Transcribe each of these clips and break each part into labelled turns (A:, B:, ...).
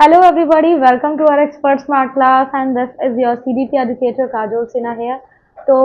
A: Hello everybody, welcome to our expert smart class and this is your CDP educator Kajol Sinha here. तो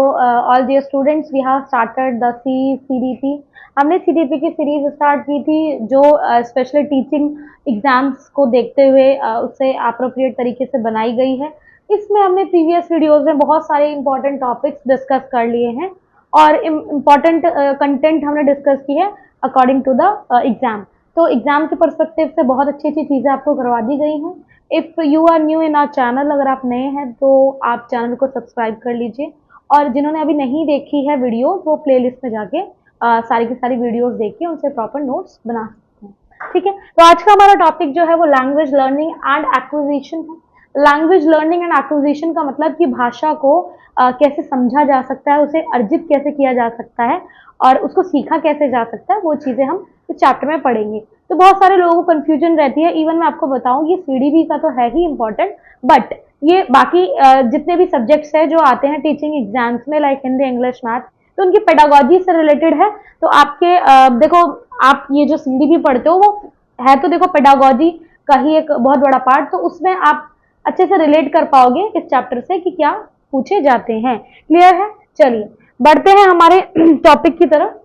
A: all dear students, we have started the CDP. हमने CDP की series start की थी जो specially teaching exams को देखते हुए उससे अप्रोप्रिएट तरीके से बनाई गई है। इसमें हमने प्रीवियस वीडियोज में बहुत सारे इंपॉर्टेंट टॉपिक्स डिस्कस कर लिए हैं और इम्पॉर्टेंट कंटेंट हमने डिस्कस की है अकॉर्डिंग टू द एग्जाम। तो एग्जाम के पर्सपेक्टिव से बहुत अच्छी अच्छी चीज़ें आपको करवा दी गई हैं। If you are new in our channel, अगर आप नए हैं तो आप चैनल को सब्सक्राइब कर लीजिए और जिन्होंने अभी नहीं देखी है वीडियो वो प्लेलिस्ट में जाके सारी की सारी वीडियोस देख के उनसे प्रॉपर नोट्स बना सकते हैं। ठीक है, तो आज का हमारा टॉपिक जो है वो लैंग्वेज लर्निंग एंड एक्विजिशन है। लैंग्वेज लर्निंग एंड एक्विजिशन का मतलब कि भाषा को कैसे समझा जा सकता है, उसे अर्जित कैसे किया जा सकता है और उसको सीखा कैसे जा सकता है, वो चीज़ें हम इस चैप्टर में पढ़ेंगे। तो बहुत सारे लोगों को कंफ्यूजन रहती है, इवन मैं आपको बताऊं ये सीडीपी का तो है ही इम्पोर्टेंट, बट ये बाकी जितने भी सब्जेक्ट्स हैं जो आते हैं टीचिंग एग्जाम्स में लाइक हिंदी, इंग्लिश, मैथ, तो उनकी पेडागोजी से रिलेटेड है। तो आपके देखो, आप ये जो सीडीपी पढ़ते हो वो है तो देखो पेडागोजी का ही एक बहुत बड़ा पार्ट, तो उसमें आप अच्छे से रिलेट कर पाओगे इस चैप्टर से कि क्या पूछे जाते हैं। क्लियर है? चलिए बढ़ते हैं हमारे टॉपिक की तरफ।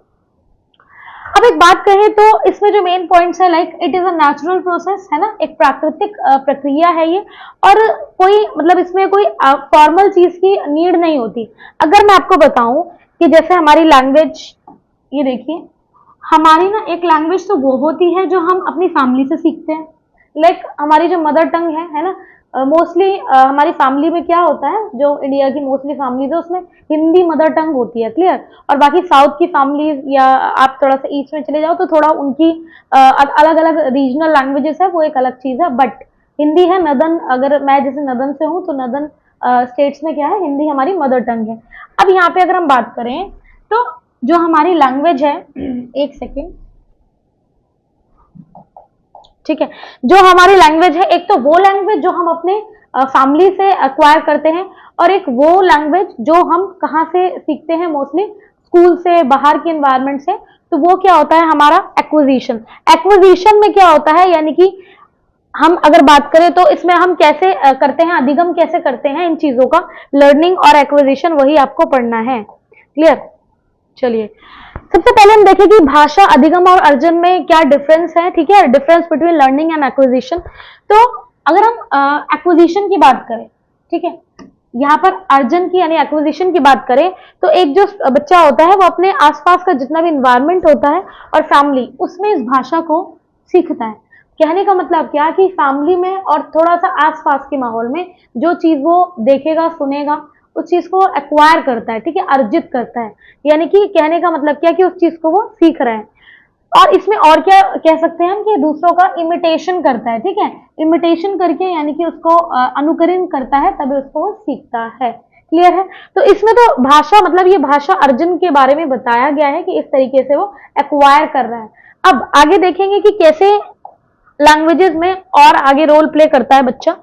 A: अब एक बात कहें तो इसमें जो मेन पॉइंट्स है like it is a natural process, है ना, एक प्राकृतिक प्रक्रिया है ये, और कोई मतलब इसमें कोई फॉर्मल चीज की नीड नहीं होती। अगर मैं आपको बताऊं कि जैसे हमारी लैंग्वेज, ये देखिए, हमारी ना एक लैंग्वेज तो वो होती है जो हम अपनी फैमिली से सीखते हैं, लाइक हमारी जो मदर टंग है ना, मोस्टली हमारी फैमिली में क्या होता है, जो इंडिया की मोस्टली फैमिलीज है उसमें हिंदी मदर टंग होती है। क्लियर? और बाकी साउथ की फैमिलीज या आप थोड़ा सा ईस्ट में चले जाओ तो थोड़ा उनकी अलग अलग रीजनल लैंग्वेजेस है, वो एक अलग चीज है, बट हिंदी है नदन। अगर मैं जैसे नदन से हूँ तो नदन स्टेट्स में क्या है, हिंदी हमारी मदर टंग है। अब यहाँ पे अगर हम बात करें तो जो हमारी लैंग्वेज है, एक सेकेंड, ठीक है, जो हमारी लैंग्वेज है, एक तो वो लैंग्वेज जो हम अपने फैमिली से एक्वायर करते हैं और एक वो लैंग्वेज जो हम कहाँ से सीखते हैं, मोस्टली स्कूल से, बाहर के एनवायरनमेंट से। तो वो क्या होता है हमारा एक्विजिशन। एक्विजिशन में क्या होता है, यानी कि हम अगर बात करें तो इसमें हम कैसे करते हैं, अधिगम कैसे करते हैं इन चीजों का, लर्निंग और एक्विजिशन, वही आपको पढ़ना है। क्लियर? चलिए सबसे पहले हम देखें कि भाषा अधिगम और अर्जन में क्या डिफरेंस है। ठीक है, difference between learning and acquisition. तो अगर हम एक्विजिशन की बात करें, ठीक है, यहाँ पर अर्जन की यानी एक्विजिशन की बात करें तो एक जो बच्चा होता है वो अपने आसपास का जितना भी इन्वायरमेंट होता है और फैमिली, उसमें इस भाषा को सीखता है। कहने का मतलब क्या कि फैमिली में और थोड़ा सा आसपास के माहौल में जो चीज वो देखेगा, सुनेगा, उस चीज को एक्वायर करता है, ठीक है, अर्जित करता है। यानी कि कहने का मतलब क्या कि उस चीज को वो सीख रहे हैं। और इसमें और क्या कह सकते हैं हम कि दूसरों का इमिटेशन करता है। ठीक है, इमिटेशन करके यानी कि उसको अनुकरण करता है, तभी उसको वो सीखता है। क्लियर है? तो इसमें तो भाषा मतलब ये भाषा अर्जन के बारे में बताया गया है कि इस तरीके से वो एक्वायर कर रहा है। अब आगे देखेंगे कि कैसे लैंग्वेजेस में और आगे रोल प्ले करता है बच्चा।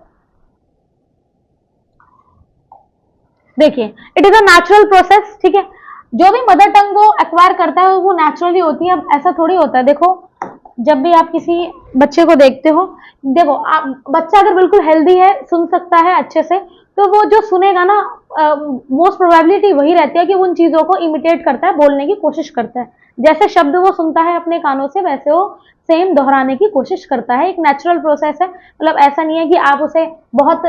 A: देखिए, it is a natural process. ठीक है, जो भी मदर टंग को एक्वायर करता है वो नेचुरली होती है। अब ऐसा थोड़ी होता है, देखो जब भी आप किसी बच्चे को देखते हो, देखो आप बच्चा अगर बिल्कुल हेल्दी है, सुन सकता है अच्छे से, तो वो जो सुनेगा ना, मोस्ट प्रोबेबिलिटी वही रहती है कि वो उन चीजों को इमिटेट करता है, बोलने की कोशिश करता है। जैसे शब्द वो सुनता है अपने कानों से, वैसे वो सेम दोहराने की कोशिश करता है। एक नेचुरल प्रोसेस है, मतलब ऐसा नहीं है कि आप उसे बहुत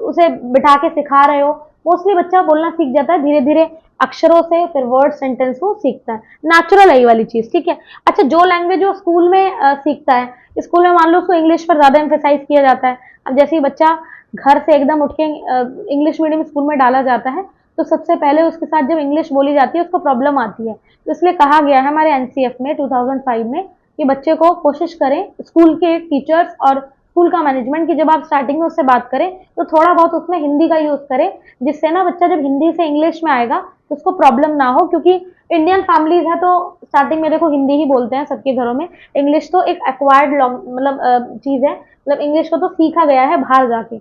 A: उसे बिठा के सिखा रहे हो। मोस्टली बच्चा बोलना सीख जाता है धीरे धीरे अक्षरों से, फिर वर्ड सेंटेंस वो सीखता है। नेचुरल है ये वाली चीज। ठीक है, अच्छा, जो लैंग्वेज वो स्कूल में सीखता है, स्कूल में मान लो उसको इंग्लिश पर ज्यादा एम्फेसाइज किया जाता है। अब जैसे ही बच्चा घर से एकदम उठ के इंग्लिश मीडियम स्कूल में डाला जाता है तो सबसे पहले उसके साथ जब इंग्लिश बोली जाती है उसको प्रॉब्लम आती है। तो इसलिए कहा गया है हमारे एनसीएफ में 2005 में कि बच्चे को कोशिश करें, स्कूल के टीचर्स और स्कूल का मैनेजमेंट, की जब आप स्टार्टिंग में उससे बात करें तो थोड़ा बहुत उसमें हिंदी का यूज करें, जिससे ना बच्चा जब हिंदी से इंग्लिश में आएगा तो उसको प्रॉब्लम ना हो। क्योंकि इंडियन फैमिलीज है तो स्टार्टिंग में देखो हिंदी ही बोलते हैं सबके घरों में, इंग्लिश तो एक एक्वायर्ड मतलब चीज है, मतलब इंग्लिश को तो सीखा गया है बाहर जाके।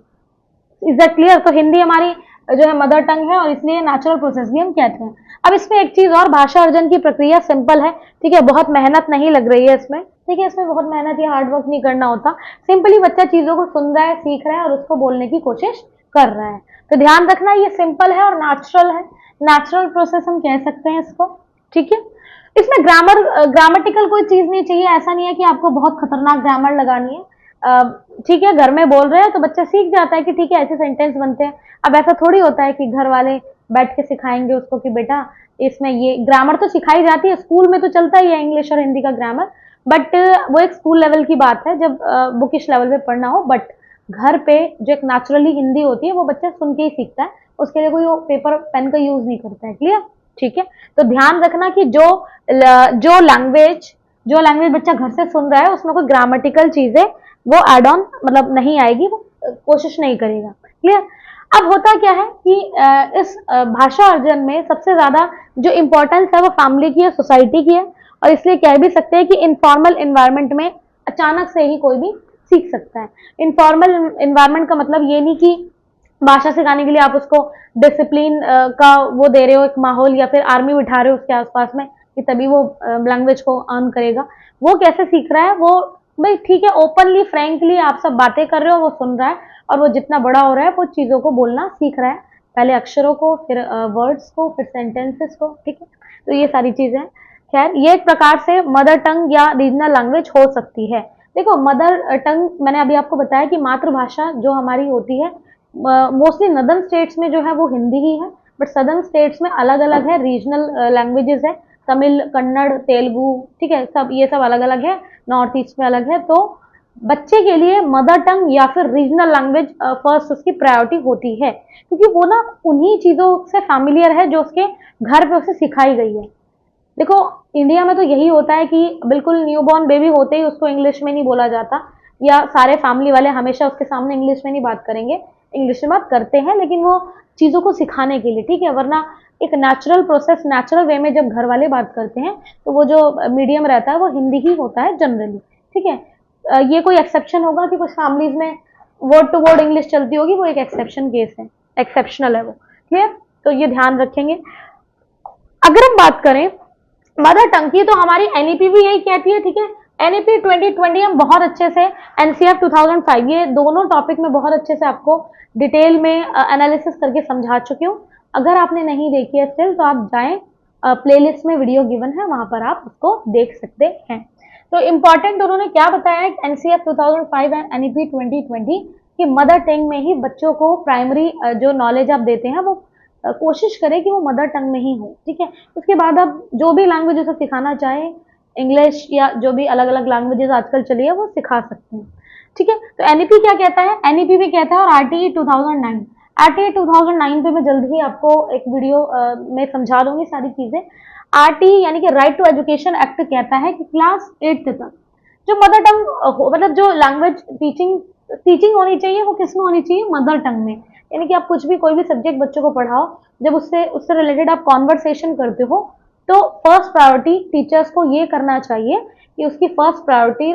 A: Is that clear? तो हिंदी हमारी जो है मदर टंग है और इसलिए नेचुरल प्रोसेस भी हम कहते हैं। अब इसमें एक चीज और, भाषा अर्जन की प्रक्रिया सिंपल है, ठीक है, बहुत मेहनत नहीं लग रही है इसमें, ठीक है, इसमें बहुत मेहनत या हार्ड वर्क नहीं करना होता, सिंपली बच्चा चीजों को सुन रहा है, सीख रहा है और उसको बोलने की कोशिश कर रहा है। तो ध्यान रखना ये सिंपल है और नेचुरल है, नेचुरल प्रोसेस हम कह सकते हैं इसको, ठीक है। इसमें ग्रामेटिकल कोई चीज नहीं चाहिए, ऐसा नहीं है कि आपको बहुत खतरनाक ग्रामर लगानी है, ठीक है, घर में बोल रहे हैं तो बच्चा सीख जाता है कि ठीक है ऐसे सेंटेंस बनते हैं। अब ऐसा थोड़ी होता है कि घर वाले बैठ के सिखाएंगे उसको कि बेटा इसमें ये ग्रामर तो सिखाई जाती है, स्कूल में तो चलता ही है इंग्लिश और हिंदी का ग्रामर, बट वो एक स्कूल लेवल की बात है जब बुकिश लेवल पे पढ़ना हो, बट घर पे जो एक नेचुरली हिंदी होती है वो बच्चा सुन के ही सीखता है, उसके लिए कोई वो पेपर पेन का यूज नहीं करता है, क्लियर, ठीक है। तो ध्यान रखना कि जो लैंग्वेज बच्चा घर से सुन रहा है उसमें कोई ग्रामेटिकल चीजें वो एड ऑन मतलब नहीं आएगी, वो कोशिश नहीं करेगा, क्लियर। अब होता क्या है कि इस भाषा अर्जन में सबसे ज्यादा जो इम्पोर्टेंस है वो फैमिली की है, सोसाइटी की है, और इसलिए कह भी सकते हैं कि इनफॉर्मल इन्वायरमेंट में अचानक से ही कोई भी सीख सकता है। इनफॉर्मल इन्वायरमेंट का मतलब ये नहीं कि भाषा सिखाने के लिए आप उसको डिसिप्लिन का वो दे रहे हो एक माहौल, या फिर आर्मी बिठा रहे हो उसके आसपास में कि तभी वो लैंग्वेज को अर्न करेगा। वो कैसे सीख रहा है, वो भाई ठीक है ओपनली फ्रैंकली आप सब बातें कर रहे हो, वो सुन रहा है और वो जितना बड़ा हो रहा है वो चीज़ों को बोलना सीख रहा है, पहले अक्षरों को, फिर वर्ड्स को, फिर सेंटेंसेस को, ठीक है। तो ये सारी चीज़ें, खैर ये एक प्रकार से मदर टंग या रीजनल लैंग्वेज हो सकती है। देखो मदर टंग मैंने अभी आपको बताया कि मातृभाषा जो हमारी होती है मोस्टली नदर्न स्टेट्स में जो है वो हिंदी ही है, बट सदर्न स्टेट्स में अलग अलग है, रीजनल लैंग्वेजेस है, तमिल, कन्नड़, तेलुगु, ठीक है, सब ये सब अलग अलग है, नॉर्थ ईस्ट में अलग है। तो बच्चे के लिए मदर टंग या फिर रीजनल लैंग्वेज फर्स्ट उसकी प्रायोरिटी होती है, क्योंकि वो ना उन्हीं चीज़ों से फैमिलियर है जो उसके घर पे उसे सिखाई गई है। देखो इंडिया में तो यही होता है कि बिल्कुल न्यूबॉर्न बेबी होते ही उसको इंग्लिश में नहीं बोला जाता, या सारे फैमिली वाले हमेशा उसके सामने इंग्लिश में नहीं बात करेंगे, इंग्लिश में बात करते हैं लेकिन वो चीज़ों को सिखाने के लिए, ठीक है, वरना एक नेचुरल प्रोसेस नेचुरल वे में जब घर वाले बात करते हैं तो वो जो मीडियम रहता है वो हिंदी ही होता है जनरली, ठीक है। ये कोई एक्सेप्शन होगा कि कुछ फैमिलीज में वर्ड टू वर्ड इंग्लिश चलती होगी, वो एक एक्सेप्शन केस है, एक्सेप्शनल है वो, क्लियर। तो ये ध्यान रखेंगे। अगर हम बात करें मदर टंग की तो हमारी एनईपी भी यही कहती है, ठीक है, एनईपी 2020 हम बहुत अच्छे से एनसीएफ 2005 ये दोनों टॉपिक में बहुत अच्छे से आपको डिटेल में एनालिसिस करके समझा चुकी हूँ। अगर आपने नहीं देखी है स्टिल तो आप जाएं, प्लेलिस्ट में वीडियो गिवन है वहां पर आप उसको देख सकते हैं। तो इम्पॉर्टेंट उन्होंने क्या बताया है एनसीएफ 2005 एंड एनईपी 2020 कि मदर टंग में ही बच्चों को प्राइमरी जो नॉलेज आप देते हैं वो कोशिश करें कि वो मदर टंग में ही हो, ठीक है। उसके बाद आप जो भी लैंग्वेज उसे सिखाना चाहें, इंग्लिश या जो भी अलग अलग लैंग्वेजेस आजकल चली है वो सिखा सकते हैं, ठीक है। तो एनईपी क्या कहता है, एनईपी भी कहता है और आरटीई 2009, आरटीई 2009 पे मैं जल्द ही आपको एक वीडियो में समझा दूंगी सारी चीजें। आरटीई यानी कि राइट टू एजुकेशन एक्ट कहता है कि क्लास 8 तक जो मदर टंग मतलब जो लैंग्वेज टीचिंग होनी चाहिए वो किसमें होनी चाहिए, मदर टंग में। यानी कि आप कुछ भी कोई भी सब्जेक्ट बच्चों को पढ़ाओ, जब उससे रिलेटेड आप कॉन्वर्सेशन करते हो तो फर्स्ट प्रायोरिटी टीचर्स को ये करना चाहिए कि उसकी फर्स्ट प्रायोरिटी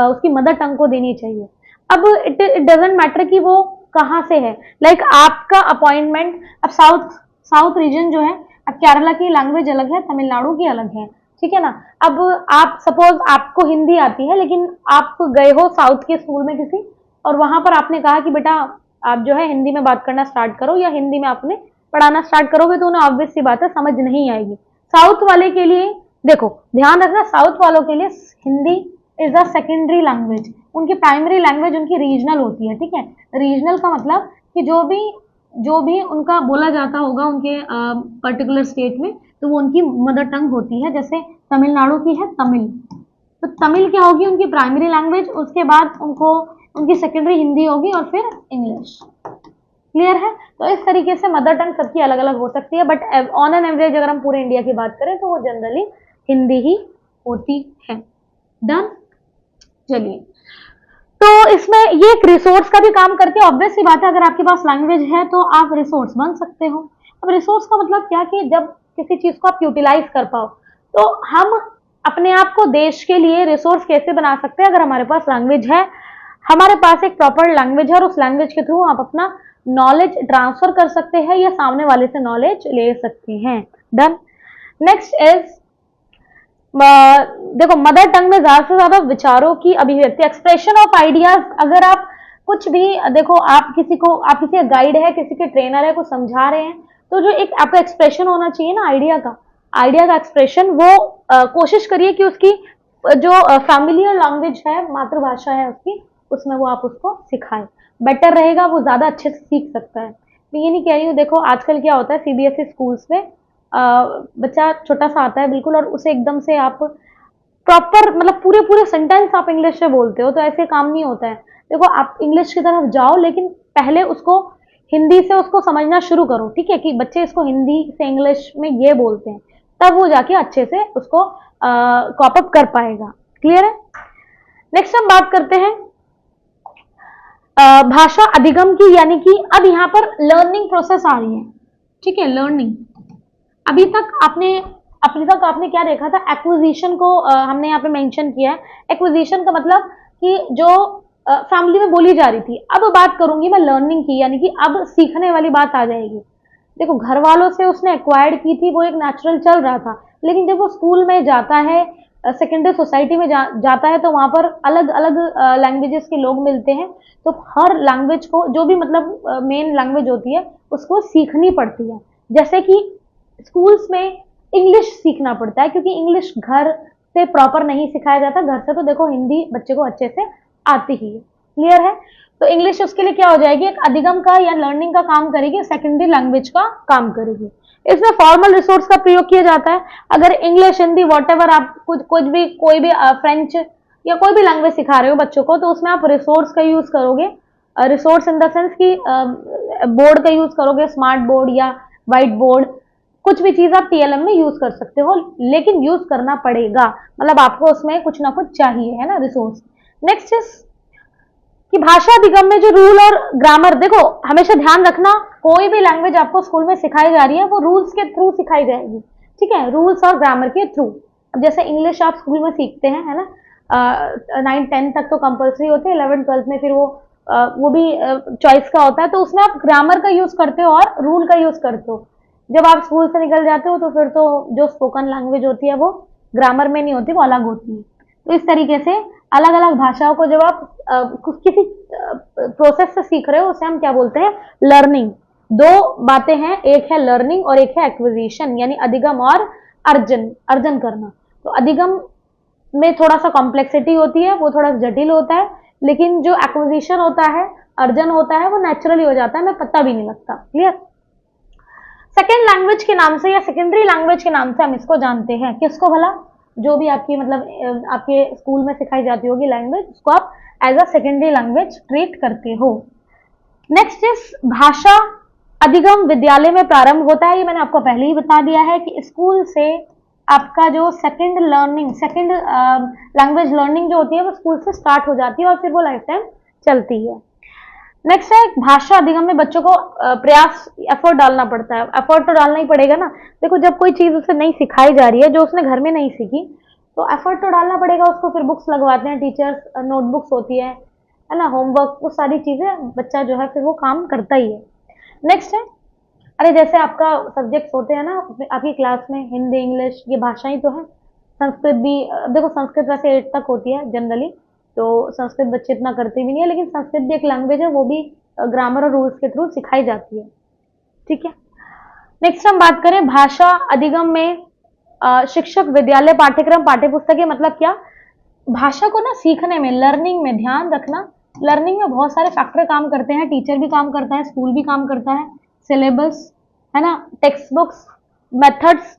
A: उसकी मदर टंग को देनी चाहिए। अब इट डजेंट मैटर कि वो कहाँ से है, लाइक आपका अपॉइंटमेंट, अब साउथ रीजन जो है, अब केरला की लैंग्वेज अलग है, तमिलनाडु की अलग है, ठीक है ना। अब आप सपोज आपको हिंदी आती है लेकिन आप गए हो साउथ के स्कूल में किसी, और वहां पर आपने कहा कि बेटा आप जो है हिंदी में बात करना स्टार्ट करो या हिंदी में आपने पढ़ाना स्टार्ट करोगे, तो उन्हें ऑब्वियस सी बात है समझ नहीं आएगी। साउथ वाले के लिए देखो ध्यान रखना, साउथ वालों के लिए Hindi is a secondary language, उनकी प्राइमरी लैंग्वेज उनकी रीजनल होती है, ठीक है। रीजनल का मतलब कि जो भी उनका बोला जाता होगा उनके पर्टिकुलर स्टेट में तो वो उनकी मदर टंग होती है। जैसे तमिलनाडु की है तमिल, तो तमिल क्या होगी उनकी प्राइमरी लैंग्वेज, उसके बाद उनकी सेकेंडरी हिंदी होगी और फिर इंग्लिश, क्लियर है। तो इस तरीके से मदर टंग सबकी अलग अलग हो सकती है, बट ऑन एन एवरेज अगर हम पूरे इंडिया की बात करें तो वो जनरली हिंदी ही होती है। डन, चलिए। तो इसमें ये एक रिसोर्स का भी काम करती है, ऑब्वियस सी बात है, अगर आपके पास लैंग्वेज है तो आप रिसोर्स बन सकते हो। अब रिसोर्स का मतलब क्या कि जब किसी चीज को आप यूटिलाइज कर पाओ, तो हम अपने आप को देश के लिए रिसोर्स कैसे बना सकते हैं अगर हमारे पास लैंग्वेज है। हमारे पास एक प्रॉपर लैंग्वेज है और उस लैंग्वेज के थ्रू आप अपना नॉलेज ट्रांसफर कर सकते हैं या सामने वाले से नॉलेज ले सकते हैं। डन। नेक्स्ट इज, देखो मदर टंग में ज्यादा से ज्यादा विचारों की अभिव्यक्ति, एक्सप्रेशन ऑफ आइडियाज। अगर आप कुछ भी देखो, आप किसी का गाइड है, किसी के ट्रेनर है, कुछ समझा रहे हैं, तो जो एक आपका एक्सप्रेशन होना चाहिए ना आइडिया का एक्सप्रेशन, वो कोशिश करिए कि उसकी जो फैमिलियर लैंग्वेज है, मातृभाषा है उसकी, उसमें वो आप उसको सिखाएं, बेटर रहेगा, वो ज्यादा अच्छे से सीख सकता है। मैं ये नहीं कह रही हूँ, देखो आजकल क्या होता है सीबीएसई स्कूल्स में, बच्चा छोटा सा आता है बिल्कुल और उसे एकदम से आप प्रॉपर मतलब पूरे पूरे सेंटेंस आप इंग्लिश में बोलते हो, तो ऐसे काम नहीं होता है। देखो आप इंग्लिश की तरफ जाओ, लेकिन पहले उसको हिंदी से उसको समझना शुरू करो, ठीक है, कि बच्चे इसको हिंदी से इंग्लिश में ये बोलते हैं, तब वो जाके अच्छे से उसको कॉप अप कर पाएगा। क्लियर है। नेक्स्ट हम बात करते हैं भाषा अधिगम की, यानी कि अब यहाँ पर लर्निंग प्रोसेस आ रही है, ठीक है, लर्निंग। अभी तक आपने क्या देखा था, एक्विजिशन को हमने यहाँ पे मेंशन किया है। एक्विजिशन का मतलब कि जो फैमिली में बोली जा रही थी, अब बात करूंगी मैं लर्निंग की, यानी कि अब सीखने वाली बात आ जाएगी। देखो घर वालों से उसने एक्वायर्ड की थी, वो एक नेचुरल चल रहा था, लेकिन जब वो स्कूल में जाता है, सेकेंडरी सोसाइटी में जाता है, तो वहां पर अलग अलग लैंग्वेजेस के लोग मिलते हैं, तो हर लैंग्वेज को, जो भी मतलब मेन लैंग्वेज होती है, उसको सीखनी पड़ती है। जैसे कि स्कूल्स में इंग्लिश सीखना पड़ता है, क्योंकि इंग्लिश घर से प्रॉपर नहीं सिखाया जाता, घर से तो देखो हिंदी बच्चे को अच्छे से आती ही है। क्लियर है। तो इंग्लिश उसके लिए क्या हो जाएगी, एक अधिगम का या लर्निंग का काम करेगी, सेकेंडरी लैंग्वेज का काम करेगी। इसमें फॉर्मल रिसोर्स का प्रयोग किया जाता है। अगर इंग्लिश, हिंदी, वॉटेवर आप कोई भी फ्रेंच या कोई भी लैंग्वेज सिखा रहे हो बच्चों को, तो उसमें आप रिसोर्स का यूज करोगे। रिसोर्स इन द सेंस की बोर्ड का यूज करोगे, स्मार्ट बोर्ड या व्हाइट बोर्ड, कुछ भी चीज आप टीएलएम में यूज कर सकते हो, लेकिन यूज करना पड़ेगा, मतलब आपको उसमें कुछ ना कुछ चाहिए, है ना, रिसोर्स। नेक्स्ट इज कि भाषा अधिगम में जो रूल और ग्रामर, देखो हमेशा ध्यान रखना, कोई भी लैंग्वेज आपको स्कूल में सिखाई जा रही है वो रूल्स के थ्रू सिखाई जाएगी, ठीक है, रूल्स और ग्रामर के थ्रू। अब जैसे इंग्लिश आप स्कूल में सीखते हैं, है ना, 9-10 तक तो कंपलसरी होते हैं, 11-12 में फिर वो भी चॉइस का होता है, तो उसमें आप ग्रामर का यूज करते हो और रूल का यूज करते हो। जब आप स्कूल से निकल जाते हो तो फिर तो जो स्पोकन लैंग्वेज होती है वो ग्रामर में नहीं होती, वो अलग होती है। तो इस तरीके से अलग अलग भाषाओं को जब आप किसी प्रोसेस से सीख रहे हो, उसे हम क्या बोलते हैं, लर्निंग। दो बातें हैं, एक है लर्निंग और एक है एक्विजिशन, यानी अधिगम और अर्जन करना। तो अधिगम में थोड़ा सा कॉम्प्लेक्सिटी होती है, वो थोड़ा जटिल होता है, लेकिन जो एक्विजिशन होता है, अर्जन होता है, वो नेचुरली हो जाता है, हमें पता भी नहीं लगता। क्लियर। सेकेंड लैंग्वेज के नाम से या सेकेंडरी लैंग्वेज के नाम से हम इसको जानते हैं, किसको भला, जो भी आपकी मतलब आपके स्कूल में सिखाई जाती होगी लैंग्वेज, उसको आप as a secondary language treat करते हो। नेक्स्ट इज भाषा अधिगम विद्यालय में प्रारंभ होता है, ये मैंने आपको पहले ही बता दिया है कि स्कूल से आपका जो सेकेंड लैंग्वेज लर्निंग जो होती है वो स्कूल से स्टार्ट हो जाती है और फिर वो लाइफ टाइम चलती है। नेक्स्ट है भाषा अधिगम में बच्चों को प्रयास, एफर्ट डालना पड़ता है। एफर्ट तो डालना ही पड़ेगा ना, देखो जब कोई चीज उसे नहीं सिखाई जा रही है, जो उसने घर में नहीं सीखी, तो एफर्ट तो डालना पड़ेगा उसको। फिर बुक्स लगवाते हैं टीचर्स, नोटबुक्स होती है ना, होमवर्क, वो सारी चीजें बच्चा जो है फिर वो काम करता ही है। नेक्स्ट है, अरे जैसे आपका सब्जेक्ट्स होते हैं ना आपकी क्लास में, हिंदी, इंग्लिश, ये भाषाएं तो है, संस्कृत भी, देखो संस्कृत वैसे 8 तक होती है जनरली, तो संस्कृत बच्चे इतना करते भी नहीं है, लेकिन संस्कृत भी एक लैंग्वेज है, वो भी ग्रामर और रूल्स के थ्रू सिखाई जाती है, ठीक है। नेक्स्ट हम बात करें भाषा अधिगम में शिक्षक, विद्यालय, पाठ्यक्रम, पाठ्यपुस्तकें, मतलब क्या, भाषा को ना सीखने में, लर्निंग में ध्यान रखना, लर्निंग में बहुत सारे फैक्टर काम करते हैं, टीचर भी काम करता है, स्कूल भी काम करता है, सिलेबस, है ना, टेक्स्ट बुक्स, मेथड्स।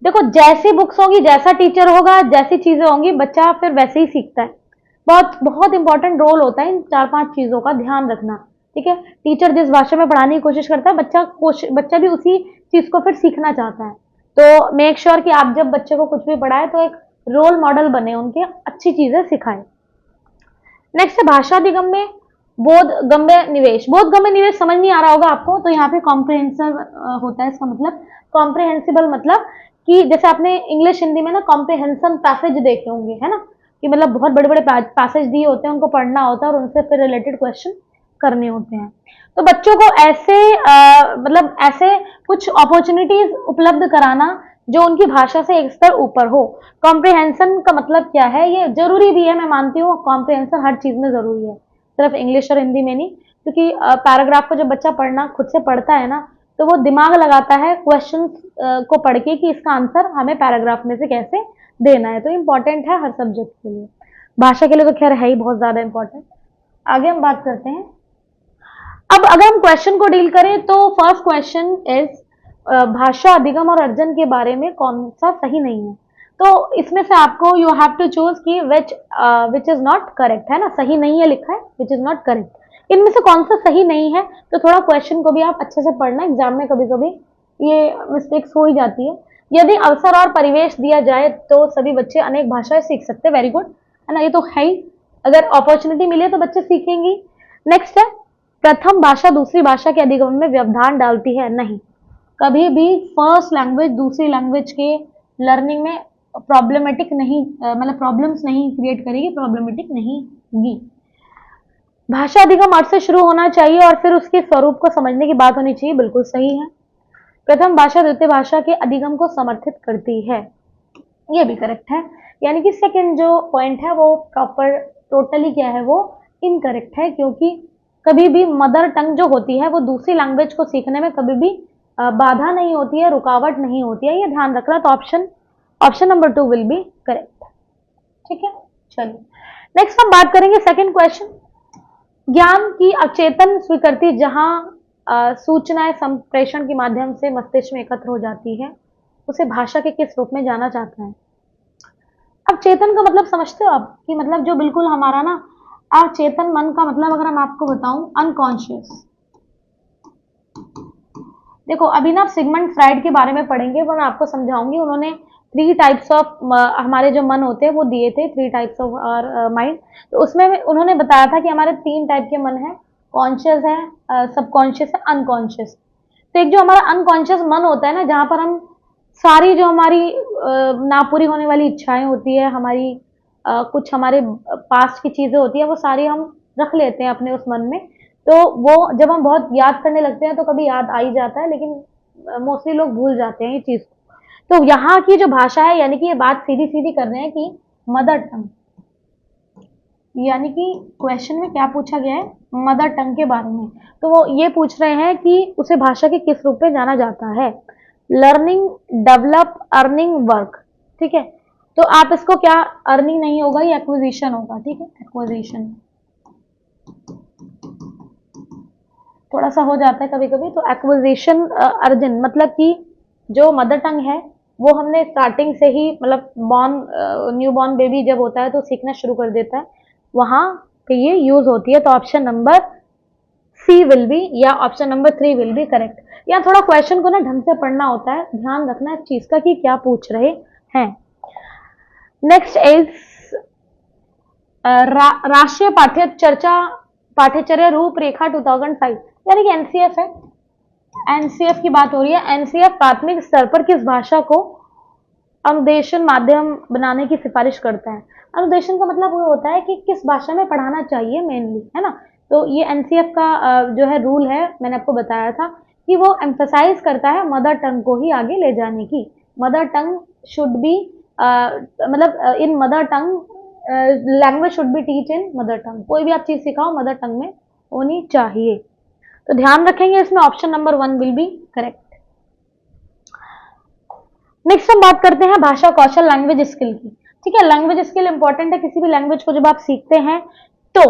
A: देखो जैसी बुक्स होगी, जैसा टीचर होगा, जैसी चीजें होंगी, बच्चा फिर वैसे ही सीखता है। बहुत बहुत इंपॉर्टेंट रोल होता है इन 4-5 चीजों का ध्यान रखना, ठीक है। टीचर जिस भाषा में पढ़ाने की कोशिश करता है, बच्चा भी उसी चीज को फिर सीखना चाहता है। तो मेक श्योर कि आप जब बच्चे को कुछ भी पढ़ाए तो एक रोल मॉडल बने, उनके अच्छी चीजें सिखाए। नेक्स्ट है भाषा अधिगम में बोधगम्य निवेश। बोधगम्य निवेश समझ नहीं आ रहा होगा आपको, तो यहाँ पे कॉम्प्रिहेंसिव होता है, इसका मतलब कॉम्प्रिहेंसिबल, मतलब कि जैसे आपने इंग्लिश हिंदी में ना कॉम्प्रिहेंशन पैसेज देखे होंगे, है ना, कि मतलब बहुत बड़े बड़े पैसेज दिए होते हैं, उनको पढ़ना होता है और उनसे फिर रिलेटेड क्वेश्चन करने होते हैं। तो बच्चों को ऐसे मतलब ऐसे कुछ अपॉर्चुनिटीज उपलब्ध कराना जो उनकी भाषा से एक स्तर ऊपर हो। कॉम्प्रिहेंशन का मतलब क्या है, ये जरूरी भी है, मैं मानती हूँ कॉम्प्रिहेंशन हर चीज में जरूरी है, सिर्फ इंग्लिश और हिंदी में नहीं, क्योंकि पैराग्राफ को जब बच्चा पढ़ना खुद से पढ़ता है ना, तो वो दिमाग लगाता है क्वेश्चन को पढ़ के कि इसका आंसर हमें पैराग्राफ में से कैसे देना है। तो इम्पॉर्टेंट है हर सब्जेक्ट के लिए, भाषा के लिए तो खैर है ही बहुत ज्यादा इम्पोर्टेंट। आगे हम बात करते हैं। अब अगर हम क्वेश्चन को डील करें तो फर्स्ट क्वेश्चन इज भाषा अधिगम और अर्जन के बारे में कौन सा सही नहीं है। तो इसमें से आपको यू हैव टू चूज कि विच इज नॉट करेक्ट, है ना, सही नहीं है लिखा है, विच इज नॉट करेक्ट। इनमें से कौन सा सही नहीं है, तो थोड़ा क्वेश्चन को भी आप अच्छे से पढ़ना, एग्जाम में कभी कभी ये मिस्टेक्स हो ही जाती है। यदि अवसर और परिवेश दिया जाए तो सभी बच्चे अनेक भाषाएं सीख सकते हैं, वेरी गुड, है ना, ये तो है ही, अगर अपॉर्चुनिटी मिले तो बच्चे सीखेंगे। नेक्स्ट है, प्रथम भाषा दूसरी भाषा के अधिगम में व्यवधान डालती है, नहीं, कभी भी फर्स्ट लैंग्वेज दूसरी लैंग्वेज के लर्निंग में प्रॉब्लमेटिक नहीं, मतलब प्रॉब्लम्स नहीं क्रिएट करेगी, प्रॉब्लमेटिक नहीं होगी। भाषा अधिगम अर्थ से शुरू होना चाहिए और फिर उसके स्वरूप को समझने की बात होनी चाहिए, बिल्कुल सही है। प्रथम भाषा द्वितीय भाषा के अधिगम को समर्थित करती है, ये भी करेक्ट है, यानी कि सेकंड जो पॉइंट है वो प्रॉपर टोटली क्या है, वो इनकरेक्ट है, क्योंकि कभी भी मदर टंग जो होती है वो दूसरी लैंग्वेज को सीखने में कभी भी बाधा नहीं होती है, रुकावट नहीं होती है, ये ध्यान रखना। तो option number 2 will be correct, ठीक है। चलिए नेक्स्ट हम बात करेंगे सेकंड क्वेश्चन, ज्ञान की अचेतन स्वीकृति जहां सूचनाएं संप्रेषण के माध्यम से मस्तिष्क में एकत्र हो जाती है, उसे भाषा के किस रूप में जाना जाता है। अब चेतन का मतलब समझते हो आप, कि मतलब जो बिल्कुल हमारा ना, अब चेतन मन का मतलब अगर हम आपको बताऊं, अनकॉन्शियस। देखो अभी ना आप सिगमंड फ्राइड के बारे में पढ़ेंगे, वो मैं आपको समझाऊंगी, उन्होंने 3 टाइप्स ऑफ हमारे जो मन होते हैं वो दिए थे, 3 टाइप्स ऑफ आवर माइंड। तो उसमें उन्होंने बताया था कि हमारे 3 टाइप के मन है, कॉन्शियस है, सबकॉन्शियस है, अनकॉन्शियस। तो एक जो हमारा अनकॉन्शियस मन होता है ना, जहां पर हम सारी जो हमारी ना पूरी होने वाली इच्छाएं होती है, हमारी कुछ हमारे पास्ट की चीजें होती है, वो सारी हम रख लेते हैं अपने उस मन में। तो वो जब हम बहुत याद करने लगते हैं तो कभी याद आ ही जाता है, लेकिन मोस्टली लोग भूल जाते हैं ये चीज। तो यहाँ की जो भाषा है, यानी कि ये बात सीधी सीधी कर रहे हैं कि मदर टंग, यानी कि क्वेश्चन में क्या पूछा गया है, मदर टंग के बारे में। तो वो ये पूछ रहे हैं कि उसे भाषा के किस रूप में जाना जाता है, लर्निंग, डेवलप, अर्निंग, वर्क, ठीक है। तो आप इसको क्या, अर्निंग नहीं होगा, ये एक्विजिशन होगा, ठीक है, एक्विजिशन थोड़ा सा हो जाता है कभी कभी। तो एक्विजिशन, अर्जन, मतलब कि जो मदर टंग है वो हमने स्टार्टिंग से ही, मतलब न्यू बॉर्न बेबी जब होता है तो सीखना शुरू कर देता है, वहां पे ये यूज होती है। तो option number C will be, या option number 3 will be correct. या थोड़ा क्वेश्चन को ना ढंग से पढ़ना होता है, ध्यान रखना इस चीज का कि क्या पूछ रहे हैं। नेक्स्ट इज राष्ट्रीय पाठ्यचर्या रूपरेखा 2005, यानी कि एनसीएफ है, एनसीएफ की बात हो रही है। एनसीएफ प्राथमिक स्तर पर किस भाषा को अनुदेशन माध्यम बनाने की सिफारिश करता है। अनुदेशन का मतलब वो होता है कि किस भाषा में पढ़ाना चाहिए मेनली, है ना। तो ये एनसीएफ का जो है रूल है, मैंने आपको बताया था कि वो एम्फसाइज करता है मदर टंग को ही आगे ले जाने की। मदर टंग शुड बी, मतलब in mother tongue, language should be teach in mother tongue, कोई भी आप चीज सिखाओ मदर टंग में होनी चाहिए। तो ध्यान रखेंगे इसमें, option number 1 will be correct. Next हम बात करते हैं भाषा कौशल, लैंग्वेज स्किल की, ठीक है। लैंग्वेज स्किल इंपॉर्टेंट है, किसी भी लैंग्वेज को जब आप सीखते हैं तो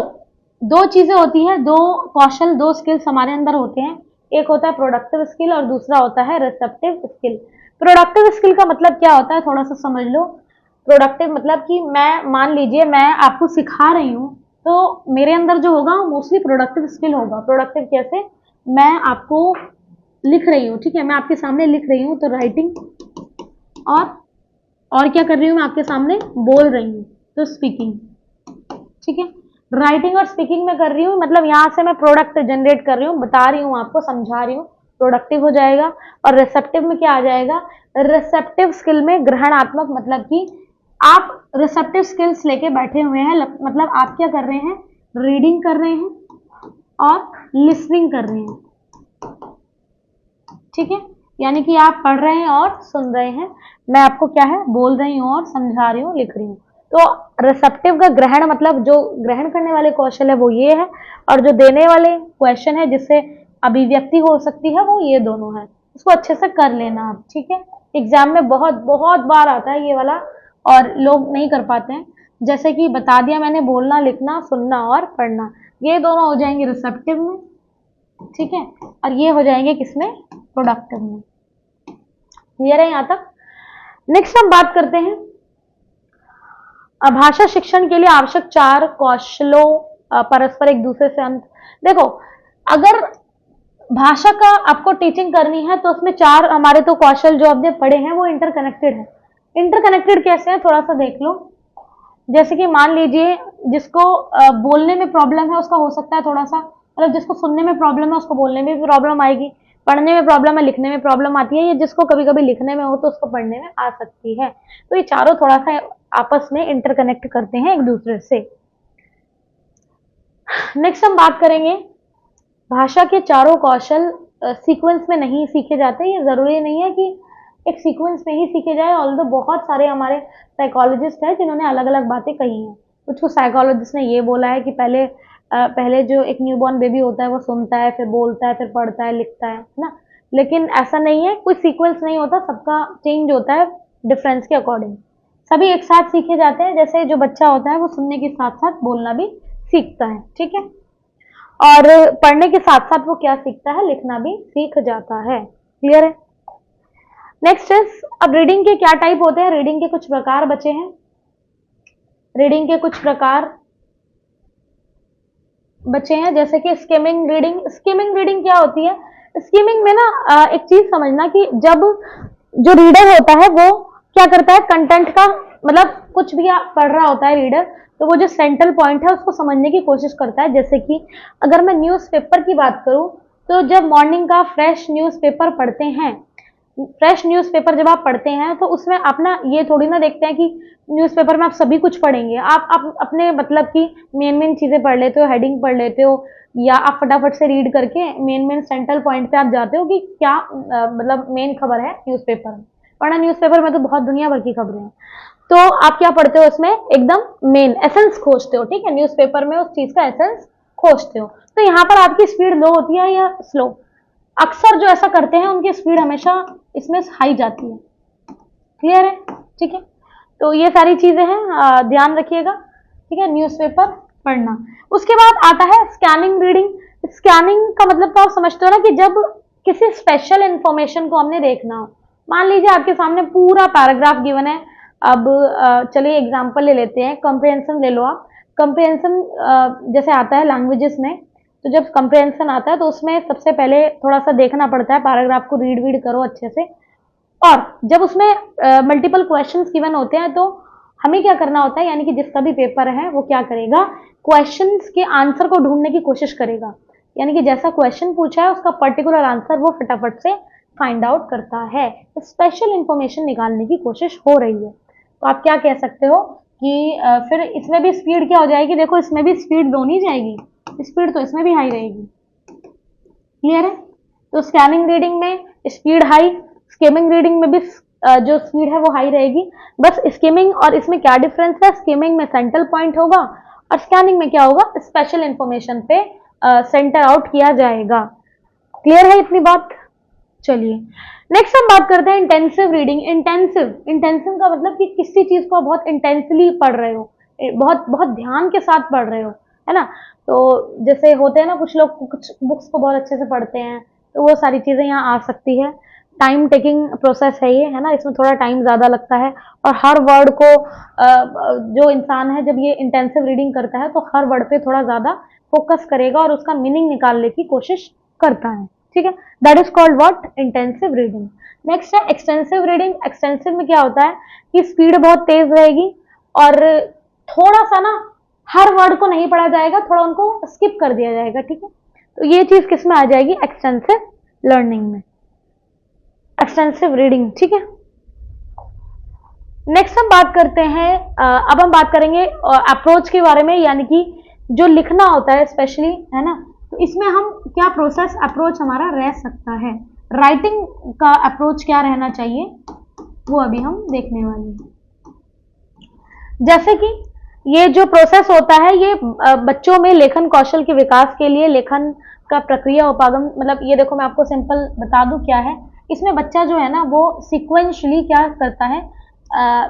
A: 2 चीजें होती हैं, 2 कौशल, 2 स्किल्स हमारे अंदर होते हैं। एक होता है प्रोडक्टिव स्किल और दूसरा होता है रिसेप्टिव स्किल। प्रोडक्टिव स्किल का मतलब क्या होता है, थोड़ा सा समझ लो। प्रोडक्टिव मतलब कि मैं, मान लीजिए मैं आपको सिखा रही हूँ, तो मेरे अंदर जो होगा मोस्टली प्रोडक्टिव स्किल होगा। प्रोडक्टिव कैसे, मैं आपको लिख रही हूँ, ठीक है, मैं आपके सामने लिख रही हूँ, तो राइटिंग, और क्या कर रही हूँ, मैं आपके सामने बोल रही हूँ, तो स्पीकिंग, ठीक है। राइटिंग और स्पीकिंग में कर रही हूँ, मतलब यहाँ से मैं प्रोडक्ट जनरेट कर रही हूँ, बता रही हूँ आपको, समझा रही हूँ, प्रोडक्टिव हो जाएगा। और रिसेप्टिव में क्या आ जाएगा, रिसेप्टिव स्किल में ग्रहणात्मक, मतलब कि आप रिसेप्टिव स्किल्स लेके बैठे हुए हैं, मतलब आप क्या कर रहे हैं, रीडिंग कर रहे हैं और लिसनिंग कर रहे हैं, ठीक है। यानी कि आप पढ़ रहे हैं और सुन रहे हैं, मैं आपको क्या है बोल रही हूँ और समझा रही हूँ, लिख रही हूँ। तो रिसेप्टिव का ग्रहण मतलब जो ग्रहण करने वाले कौशल है वो ये है, और जो देने वाले क्वेश्चन है जिससे अभिव्यक्ति हो सकती है वो ये दोनों है। इसको अच्छे से कर लेना आप, ठीक है। एग्जाम में बहुत बहुत बार आता है ये वाला और लोग नहीं कर पाते हैं। जैसे कि बता दिया मैंने, बोलना, लिखना, सुनना और पढ़ना, ये दोनों हो जाएंगे रिसेप्टिव में, ठीक है। और ये हो जाएंगे किसमें, प्रोडक्टिव में। क्लियर है यहाँ तक। नेक्स्ट हम बात करते हैं भाषा शिक्षण के लिए आवश्यक 4 कौशलों, परस्पर एक दूसरे से अंत। देखो, अगर भाषा का आपको टीचिंग करनी है तो उसमें 4 हमारे तो कौशल जो आपने पढ़े हैं वो इंटरकनेक्टेड है। इंटरकनेक्टेड कैसे है, थोड़ा सा देख लो। जैसे कि मान लीजिए जिसको बोलने में प्रॉब्लम है उसका हो सकता है थोड़ा सा, मतलब जिसको सुनने में प्रॉब्लम है उसको बोलने में भी प्रॉब्लम आएगी, पढ़ने में प्रॉब्लम है, लिखने में प्रॉब्लम आती है, या जिसको कभी कभी लिखने में हो तो उसको पढ़ने में आ सकती है। तो ये चारों थोड़ा सा आपस में इंटरकनेक्ट करते हैं एक दूसरे से। नेक्स्ट हम बात करेंगे, भाषा के चारों कौशल सीक्वेंस में नहीं सीखे जाते। ये जरूरी नहीं है कि एक सीक्वेंस में ही सीखे जाए, ऑल्दो बहुत सारे हमारे साइकोलॉजिस्ट हैं जिन्होंने अलग अलग बातें कही हैं। कुछ साइकोलॉजिस्ट ने ये बोला है कि पहले जो एक न्यूबॉर्न बेबी होता है वो सुनता है, फिर बोलता है, फिर पढ़ता है, लिखता है ना। लेकिन ऐसा नहीं है, कोई सीक्वेंस नहीं होता, सबका चेंज होता है डिफरेंस के अकॉर्डिंग। सभी एक साथ सीखे जाते हैं। जैसे जो बच्चा होता है वो सुनने के साथ साथ बोलना भी सीखता है, ठीक है। और पढ़ने के साथ साथ वो क्या सीखता है, लिखना भी सीख जाता है। क्लियर है। नेक्स्ट इज, अब रीडिंग के क्या टाइप होते हैं, रीडिंग के कुछ प्रकार बचे हैं। रीडिंग के कुछ प्रकार बचे हैं जैसे कि स्किमिंग रीडिंग। स्किमिंग रीडिंग क्या होती है, स्किमिंग में ना एक चीज समझना कि जब जो रीडर होता है वो क्या करता है, कंटेंट का मतलब कुछ भी पढ़ रहा होता है रीडर, तो वो जो सेंट्रल पॉइंट है उसको समझने की कोशिश करता है। जैसे कि अगर मैं न्यूज़पेपर की बात करूं तो जब मॉर्निंग का फ्रेश न्यूज़पेपर पढ़ते हैं, फ्रेश न्यूज़पेपर जब आप पढ़ते हैं तो उसमें आप ना ये थोड़ी ना देखते हैं कि न्यूज़पेपर में आप सभी कुछ पढ़ेंगे। आप अपने मतलब की मेन चीजें पढ़ लेते हो, हेडिंग पढ़ लेते हो, या आप फटाफट से रीड करके मेन सेंट्रल पॉइंट पे आप जाते हो कि क्या मतलब मेन खबर है न्यूज़पेपर में। वरना न्यूज़पेपर में तो बहुत दुनिया भर की खबरें हैं, तो आप क्या पढ़ते हो उसमें, एकदम मेन एसेंस खोजते हो, ठीक है। न्यूज़पेपर में उस चीज का एसेंस खोजते हो। तो यहाँ पर आपकी स्पीड लो होती है या स्लो, अक्सर जो ऐसा करते हैं उनकी स्पीड हमेशा इसमें हाई जाती है। क्लियर है, ठीक है। तो ये सारी चीजें हैं, ध्यान रखिएगा, ठीक है। न्यूज़पेपर पढ़ना, उसके बाद आता है स्कैनिंग रीडिंग। स्कैनिंग का मतलब तो आप समझते हो ना कि जब किसी स्पेशल इंफॉर्मेशन को हमने देखना हो, मान लीजिए आपके सामने पूरा पैराग्राफ गिवन है। अब चलिए एग्जांपल ले लेते हैं, कंप्रिहेंशन ले लो आप। कंप्रिहेंशन जैसे आता है लैंग्वेजेस में, तो जब कंप्रिहेंशन आता है तो उसमें सबसे पहले थोड़ा सा देखना पड़ता है, पैराग्राफ को रीड वीड करो अच्छे से। और जब उसमें मल्टीपल क्वेश्चंस गिवन होते हैं तो हमें क्या करना होता है, यानी कि जिसका भी पेपर है वो क्या करेगा, क्वेश्चंस के आंसर को ढूंढने की कोशिश करेगा। यानी कि जैसा क्वेश्चन पूछा है उसका पर्टिकुलर आंसर वो फटाफट से फाइंड आउट करता है, स्पेशल इंफॉर्मेशन निकालने की कोशिश हो रही है। तो आप क्या कह सकते हो कि फिर इसमें भी स्पीड क्या हो जाएगी, देखो इसमें भी स्पीड दोनी जाएगी, स्पीड तो इसमें भी हाई रहेगी। क्लियर है। तो स्कैनिंग रीडिंग में स्पीड हाई, स्किमिंग रीडिंग में भी जो स्पीड है वो हाई रहेगी। बस स्किमिंग और इसमें क्या डिफरेंस है, स्किमिंग में सेंट्रल पॉइंट होगा और स्कैनिंग में क्या होगा, स्पेशल इंफॉर्मेशन पे सेंटर आउट किया जाएगा। क्लियर है इतनी बात। चलिए नेक्स्ट हम बात करते हैं इंटेंसिव रीडिंग। इंटेंसिव का मतलब कि किसी चीज को बहुत इंटेंसली पढ़ रहे हो, बहुत बहुत ध्यान के साथ पढ़ रहे हो, है ना। तो जैसे होते हैं ना कुछ लोग कुछ बुक्स को बहुत अच्छे से पढ़ते हैं, तो वो सारी चीजें यहाँ आ सकती है। टाइम टेकिंग प्रोसेस है ये, है ना, इसमें थोड़ा टाइम ज्यादा लगता है। और हर वर्ड को जो इंसान है जब ये इंटेंसिव रीडिंग करता है तो हर वर्ड पे थोड़ा ज्यादा फोकस करेगा और उसका मीनिंग निकालने की कोशिश करता है, ठीक है। That is called what, intensive reading. Next है एक्सटेंसिव रीडिंग। एक्सटेंसिव में क्या होता है कि स्पीड बहुत तेज रहेगी और थोड़ा सा ना हर वर्ड को नहीं पढ़ा जाएगा, थोड़ा उनको स्किप कर दिया जाएगा, ठीक है। तो ये चीज किस में आ जाएगी, एक्सटेंसिव लर्निंग में, एक्सटेंसिव रीडिंग, ठीक है। नेक्स्ट हम बात करते हैं, अब हम बात करेंगे अप्रोच के बारे में, यानी कि जो लिखना होता है स्पेशली, है ना, तो इसमें हम क्या प्रोसेस अप्रोच हमारा रह सकता है, राइटिंग का अप्रोच क्या रहना चाहिए, वो अभी हम देखने वाले हैं। जैसे कि ये जो प्रोसेस होता है, ये बच्चों में लेखन कौशल के विकास के लिए लेखन का प्रक्रिया उपागम, मतलब ये देखो मैं आपको सिंपल बता दूं क्या है। इसमें बच्चा जो है ना वो सिक्वेंशली क्या करता है,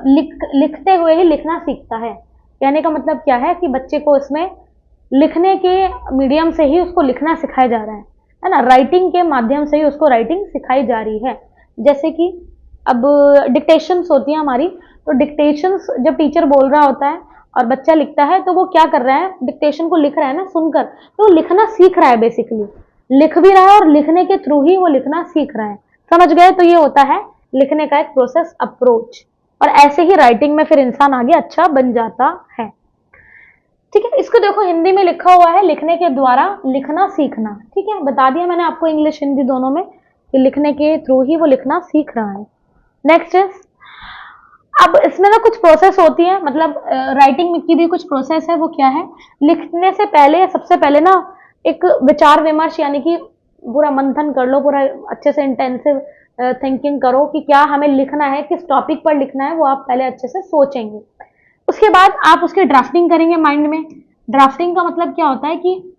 A: लिखते हुए ही लिखना सीखता है। कहने का मतलब क्या है कि बच्चे को इसमें लिखने के मीडियम से ही उसको लिखना सिखाया जा रहा है ना, राइटिंग के माध्यम से ही उसको राइटिंग सिखाई जा रही है। जैसे कि अब डिक्टेशंस होती है हमारी, तो डिक्टेशंस जब टीचर बोल रहा होता है और बच्चा लिखता है, तो वो क्या कर रहा है, डिक्टेशन को लिख रहा है ना सुनकर, तो लिखना सीख रहा है, बेसिकली लिख भी रहा है और लिखने के थ्रू ही वो लिखना सीख रहा है। समझ गए? तो ये होता है लिखने का एक प्रोसेस अप्रोच, और ऐसे ही राइटिंग में फिर इंसान आगे अच्छा बन जाता है। ठीक है, इसको देखो हिंदी में लिखा हुआ है लिखने के द्वारा लिखना सीखना। ठीक है, बता दिया मैंने आपको इंग्लिश हिंदी दोनों में कि लिखने के थ्रू ही वो लिखना सीख रहा है। नेक्स्ट इज, अब इसमें ना कुछ प्रोसेस होती है, मतलब राइटिंग की भी कुछ प्रोसेस है। वो क्या है, लिखने से पहले सबसे पहले ना एक विचार विमर्श, यानी कि पूरा मंथन कर लो, पूरा अच्छे से इंटेंसिव थिंकिंग करो कि क्या हमें लिखना है, किस टॉपिक पर लिखना है, वो आप पहले अच्छे से सोचेंगे। उसके बाद आप उसकी ड्राफ्टिंग करेंगे माइंड में। ड्राफ्टिंग का मतलब क्या होता है कि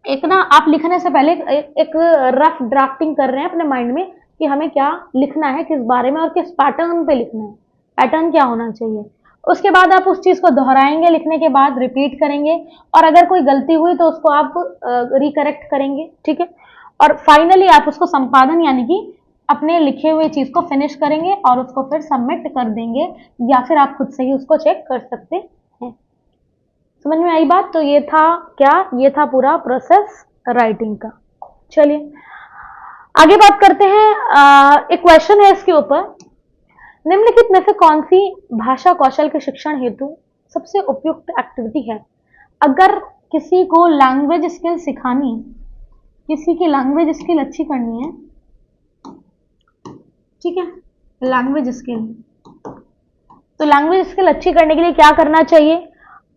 A: एक ना आप लिखने से पहले एक रफ ड्राफ्टिंग कर रहे हैं अपने माइंड में कि हमें क्या लिखना है, किस बारे में और किस पैटर्न पे लिखना है, पैटर्न क्या होना चाहिए। उसके बाद आप उस चीज को दोहराएंगे, लिखने के बाद रिपीट करेंगे, और अगर कोई गलती हुई तो उसको आप रिकरेक्ट करेंगे। ठीक है, और फाइनली आप उसको संपादन, यानी कि अपने लिखे हुए चीज को फिनिश करेंगे और उसको फिर सबमिट कर देंगे, या फिर आप खुद से ही उसको चेक कर सकते हैं। समझ में आई बात? तो ये था क्या, ये था पूरा प्रोसेस राइटिंग का। चलिए आगे बात करते हैं। एक क्वेश्चन है इसके ऊपर, निम्नलिखित में से कौन सी भाषा कौशल के शिक्षण हेतु सबसे उपयुक्त एक्टिविटी है। अगर किसी को लैंग्वेज स्किल सिखानी, किसी की लैंग्वेज स्किल अच्छी करनी है, ठीक है, लैंग्वेज स्किल, तो लैंग्वेज स्किल अच्छी करने के लिए क्या करना चाहिए,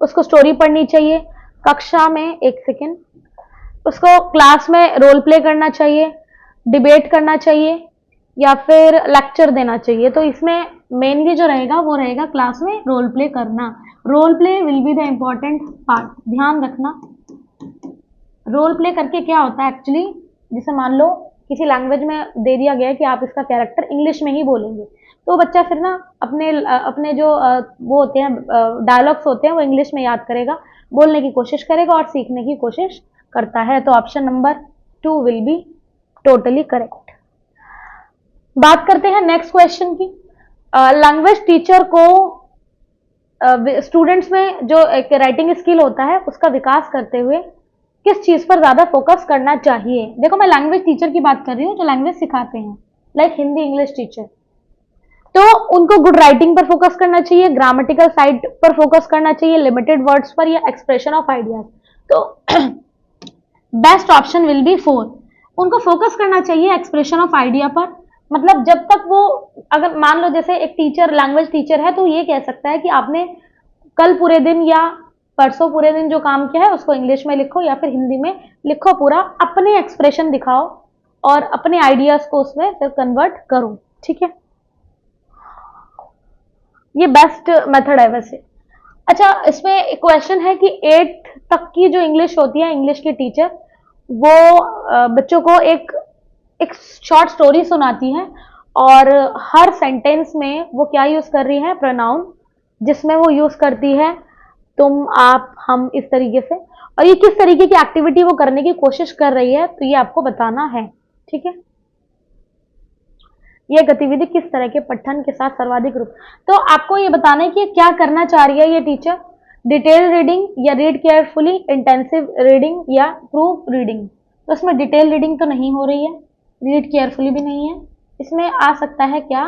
A: उसको स्टोरी पढ़नी चाहिए कक्षा में, एक सेकेंड, उसको क्लास में रोल प्ले करना चाहिए, डिबेट करना चाहिए, या फिर लेक्चर देना चाहिए। तो इसमें मेनली जो रहेगा वो रहेगा क्लास में रोल प्ले करना। Role play will be the important part, ध्यान रखना। रोल प्ले करके क्या होता है एक्चुअली, जैसे मान लो किसी लैंग्वेज में दे दिया गया है कि आप इसका कैरेक्टर इंग्लिश में ही बोलेंगे, तो बच्चा फिर ना अपने अपने जो वो होते हैं डायलॉग्स होते हैं वो इंग्लिश में याद करेगा, बोलने की कोशिश करेगा और सीखने की कोशिश करता है। तो option number 2 will be totally correct. बात करते हैं नेक्स्ट क्वेश्चन की। लैंग्वेज टीचर को स्टूडेंट्स में जो एक राइटिंग स्किल होता है उसका विकास करते हुए किस चीज पर ज्यादा फोकस करना चाहिए। देखो मैं लैंग्वेज टीचर की बात कर रही हूँ जो लैंग्वेज सिखाते हैं, लाइक हिंदी इंग्लिश टीचर, तो उनको गुड राइटिंग पर फोकस करना चाहिए, ग्रामेटिकल साइड पर फोकस करना चाहिए, लिमिटेड वर्ड्स पर, या एक्सप्रेशन ऑफ आइडियाज। तो बेस्ट ऑप्शन विल बी 4, उनको फोकस करना चाहिए एक्सप्रेशन ऑफ आइडिया पर। मतलब जब तक वो, अगर मान लो जैसे एक टीचर लैंग्वेज टीचर है तो ये कह सकता है कि आपने कल पूरे दिन या परसों पूरे दिन जो काम किया है उसको इंग्लिश में लिखो या फिर हिंदी में लिखो, पूरा अपने एक्सप्रेशन दिखाओ और अपने आइडियाज को उसमें फिर कन्वर्ट करो। ठीक है, ये बेस्ट मेथड है वैसे। अच्छा, इसमें एक क्वेश्चन है कि 8th तक की जो इंग्लिश होती है, इंग्लिश की टीचर वो बच्चों को एक एक शॉर्ट स्टोरी सुनाती है, और हर सेंटेंस में वो क्या यूज कर रही है, प्रोनाउन, जिसमें वो यूज करती है तुम, आप, हम, इस तरीके से, और ये किस तरीके की एक्टिविटी वो करने की कोशिश कर रही है, तो ये आपको बताना है। ठीक है, यह गतिविधि किस तरह के पठन के साथ सर्वाधिक रूप, तो आपको ये बताना है कि क्या करना चाह रही है ये टीचर, डिटेल रीडिंग या रीड केयरफुली, इंटेंसिव रीडिंग या प्रूफ रीडिंग। तो इसमें डिटेल रीडिंग तो नहीं हो रही है, रीड केयरफुली भी नहीं है, इसमें आ सकता है क्या,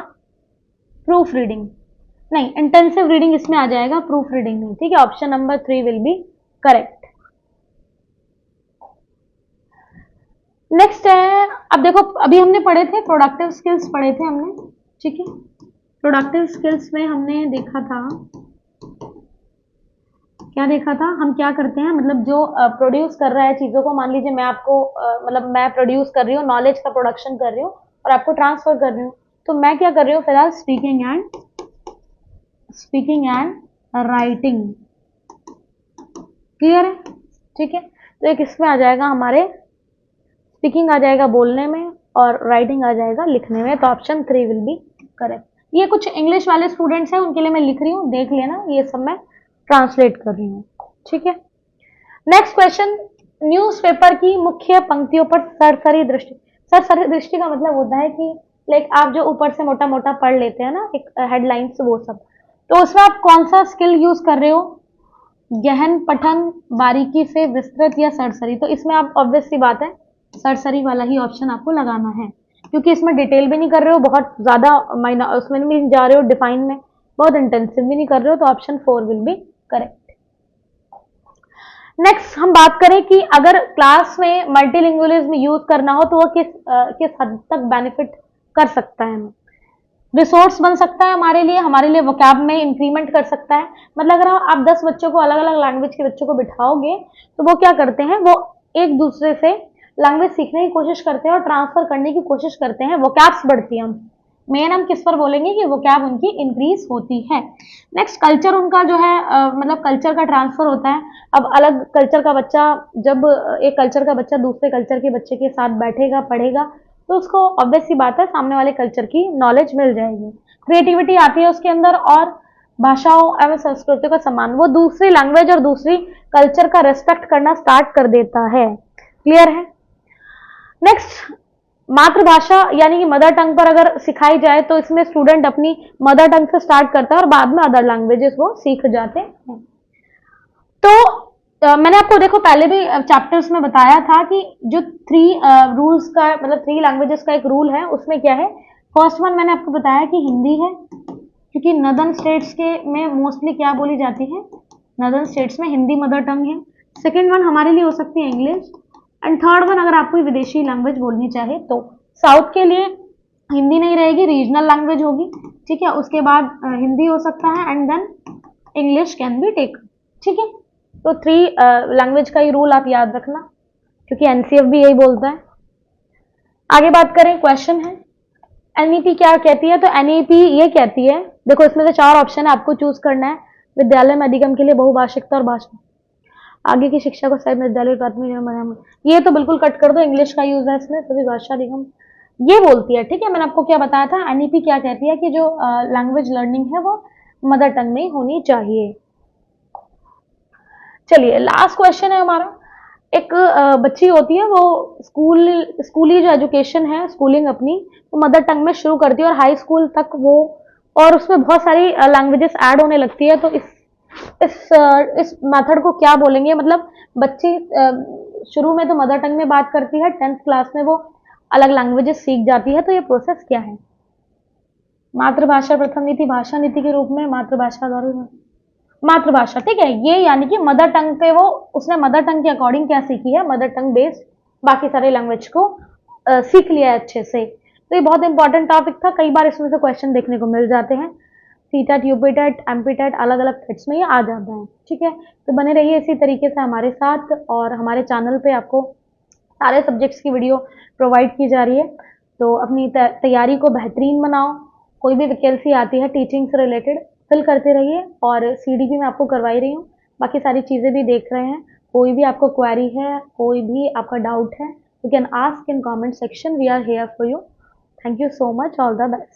A: प्रूफ रीडिंग, नहीं इंटेंसिव रीडिंग इसमें आ जाएगा, प्रूफ रीडिंग नहीं। ठीक है, option number 3 will be correct. Next है, अब देखो अभी हमने पढ़े थे प्रोडक्टिव स्किल्स पढ़े थे हमने, ठीक है, प्रोडक्टिव स्किल्स में हमने देखा था, क्या देखा था, हम क्या करते हैं, मतलब जो प्रोड्यूस कर रहा है चीज़ों को, मान लीजिए मैं आपको मतलब मैं प्रोड्यूस कर रही हूँ, नॉलेज का प्रोडक्शन कर रही हूँ और आपको ट्रांसफर कर रही हूँ, तो मैं क्या कर रही हूँ फिलहाल, स्पीकिंग एंड राइटिंग। क्लियर है? ठीक है, तो एक इसमें आ जाएगा हमारे, स्पीकिंग आ जाएगा बोलने में और राइटिंग आ जाएगा लिखने में, तो ऑप्शन 3 विल बी करेक्ट। ये कुछ इंग्लिश वाले स्टूडेंट्स हैं, उनके लिए मैं लिख रही हूँ, देख लेना, ये सब मैं ट्रांसलेट कर रही हूँ। ठीक है, नेक्स्ट क्वेश्चन, न्यूज़पेपर की मुख्य पंक्तियों पर सरसरी दृष्टि। सरसरी दृष्टि का मतलब होता है कि लाइक आप जो ऊपर से मोटा मोटा पढ़ लेते हैं ना, एक हेडलाइंस वो सब, तो उसमें आप कौन सा स्किल यूज कर रहे हो, गहन पठन, बारीकी से विस्तृत या सरसरी। तो इसमें आप ऑब्वियस सी बात है सरसरी वाला ही ऑप्शन आपको लगाना है, क्योंकि इसमें डिटेल भी नहीं कर रहे हो, बहुत ज्यादा माइनर उसमें भी जा रहे हो, डिफाइन में बहुत इंटेंसिव भी नहीं कर रहे हो, तो option 4 will be correct. Next हम बात करें कि अगर क्लास में मल्टीलिंगुअलिज्म यूज करना हो तो वो किस हद तक बेनिफिट कर सकता है, रिसोर्स बन सकता है हमारे लिए वोकैब में इंक्रीमेंट कर सकता है। मतलब अगर आप 10 बच्चों को, अलग अलग लैंग्वेज के बच्चों को बिठाओगे तो वो क्या करते हैं, वो एक दूसरे से लैंग्वेज सीखने की कोशिश करते हैं और ट्रांसफर करने की कोशिश करते हैं, वोकैब्स बढ़ती है। मेन हम किस पर बोलेंगे कि वोकैब उनकी इंक्रीज होती है। नेक्स्ट कल्चर उनका जो है मतलब कल्चर का ट्रांसफर होता है। अब अलग कल्चर का बच्चा, जब एक कल्चर का बच्चा दूसरे कल्चर के बच्चे के साथ बैठेगा पढ़ेगा तो उसको ऑब्वियस सी बात है सामने वाले कल्चर की नॉलेज मिल जाएगी, क्रिएटिविटी आती है उसके अंदर, और भाषाओं एवं संस्कृतियों का सम्मान, वो दूसरी लैंग्वेज और दूसरी कल्चर का रेस्पेक्ट करना स्टार्ट कर देता है। क्लियर है? नेक्स्ट, मातृभाषा यानी कि मदर टंग पर अगर सिखाई जाए तो इसमें स्टूडेंट अपनी मदर टंग से स्टार्ट करता है और बाद में अदर लैंग्वेजेस वो सीख जाते हैं। तो मैंने आपको देखो पहले भी चैप्टर्स में बताया था कि जो 3 रूल्स का, मतलब 3 लैंग्वेजेस का एक रूल है, उसमें क्या है, फर्स्ट वन मैंने आपको बताया कि हिंदी है, क्योंकि नदर्न स्टेट्स के में मोस्टली क्या बोली जाती है, नदर्न स्टेट्स में हिंदी मदर टंग है। सेकेंड वन हमारे लिए हो सकती है इंग्लिश, एंड थर्ड वन अगर आप कोई विदेशी लैंग्वेज बोलनी चाहे तो साउथ के लिए हिंदी नहीं रहेगी, रीजनल लैंग्वेज होगी। ठीक है, उसके बाद हिंदी हो सकता है and then English can be take. ठीक है, तो 3 लैंग्वेज का ही रूल आप याद रखना, क्योंकि एनसीएफ भी यही बोलता है। आगे बात करें, क्वेश्चन है एनईपी क्या कहती है, तो एनईपी ये कहती है, देखो इसमें से 4 ऑप्शन है, आपको चूज करना है, विद्यालय में अधिगम के लिए बहुभाषिकता और भाषा, आगे की शिक्षा को शायद विद्यालय प्राथमिक, ये तो बिल्कुल कट कर दो, इंग्लिश का यूज है इसमें, सभी भाषा अधिगम ये बोलती है। ठीक है, मैंने आपको क्या बताया था, एनईपी क्या कहती है कि जो लैंग्वेज लर्निंग है वो मदर टंग में होनी चाहिए। चलिए लास्ट क्वेश्चन है हमारा, एक बच्ची होती है, वो स्कूली जो एजुकेशन है, स्कूलिंग अपनी वो मदर टंग में शुरू करती है और हाई स्कूल तक वो, और उसमें बहुत सारी लैंग्वेजेस ऐड होने लगती है, तो इस मेथड को क्या बोलेंगे, मतलब बच्ची शुरू में तो मदर टंग में बात करती है, 10th क्लास में वो अलग लैंग्वेजेस सीख जाती है, तो ये प्रोसेस क्या है, मातृभाषा प्रथम नीति, भाषा नीति के रूप में मातृभाषा, मातृभाषा। ठीक है, ये यानी कि मदर टंग पे वो, उसने मदर टंग के अकॉर्डिंग क्या सीखी है, मदर टंग बेस्ड बाकी सारे लैंग्वेज को सीख लिया है अच्छे से। तो ये बहुत इंपॉर्टेंट टॉपिक था, कई बार इसमें से क्वेश्चन देखने को मिल जाते हैं, सीटेट, यूपीटेट, एमपीटेट, अलग अलग थ्रेड्स में ये आ जाता है। ठीक है, तो बने रहिए इसी तरीके से हमारे साथ, और हमारे चैनल पे आपको सारे सब्जेक्ट्स की वीडियो प्रोवाइड की जा रही है, तो अपनी तैयारी को बेहतरीन बनाओ, कोई भी वैकेंसी आती है टीचिंग से रिलेटेड फिल करते रहिए, और सीडीपी मैं आपको करवाई रही हूँ, बाकी सारी चीज़ें भी देख रहे हैं, कोई भी आपको क्वेरी है, कोई भी आपका डाउट है, you can ask in comment section, we are here for you. Thank you so much, all the best.